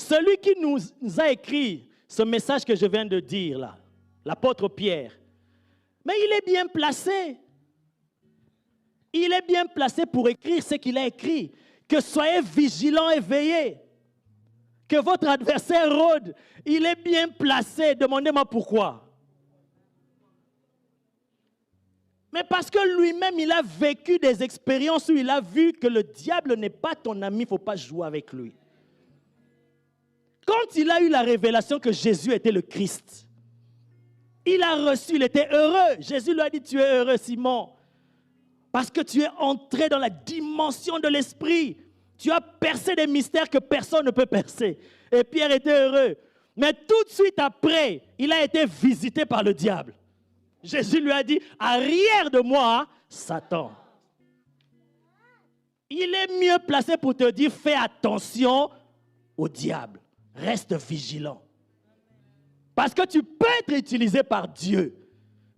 celui qui nous a écrit ce message que je viens de dire là, l'apôtre Pierre, mais il est bien placé. Il est bien placé pour écrire ce qu'il a écrit. Que soyez vigilants et veillez. Que votre adversaire rôde. Il est bien placé. Demandez-moi pourquoi. Mais parce que lui-même, il a vécu des expériences où il a vu que le diable n'est pas ton ami, il ne faut pas jouer avec lui. Quand il a eu la révélation que Jésus était le Christ, il a reçu, il était heureux. Jésus lui a dit, tu es heureux, Simon, parce que tu es entré dans la dimension de l'esprit. Tu as percé des mystères que personne ne peut percer. Et Pierre était heureux. Mais tout de suite après, il a été visité par le diable. Jésus lui a dit, arrière de moi, Satan. Il est mieux placé pour te dire, fais attention au diable. Reste vigilant. Parce que tu peux être utilisé par Dieu.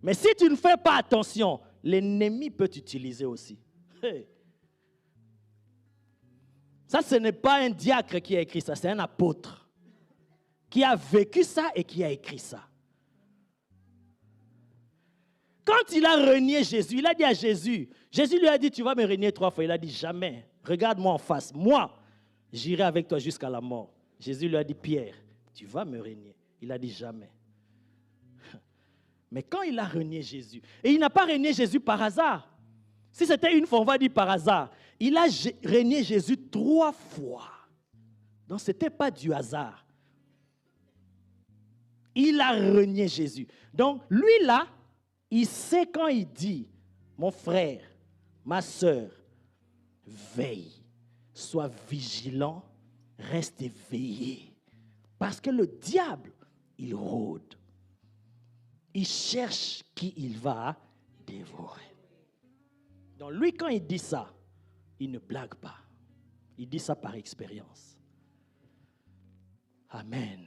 Mais si tu ne fais pas attention, l'ennemi peut t'utiliser aussi. Hey. Ça, ce n'est pas un diacre qui a écrit ça, c'est un apôtre qui a vécu ça et qui a écrit ça. Quand il a renié Jésus, il a dit à Jésus, Jésus lui a dit, tu vas me renier 3 fois. Il a dit, jamais, regarde-moi en face, moi, j'irai avec toi jusqu'à la mort. Jésus lui a dit, Pierre, tu vas me renier. Il a dit, jamais. Mais quand il a renié Jésus, et il n'a pas renié Jésus par hasard. Si c'était une fois, on va dire par hasard. Il a renié Jésus 3 fois. Donc ce n'était pas du hasard. Il a renié Jésus. Donc lui là, il sait quand il dit, mon frère, ma soeur, veille, sois vigilant, reste éveillé. Parce que le diable, il rôde. Il cherche qui il va dévorer. Donc lui, quand il dit ça, il ne blague pas. Il dit ça par expérience. Amen.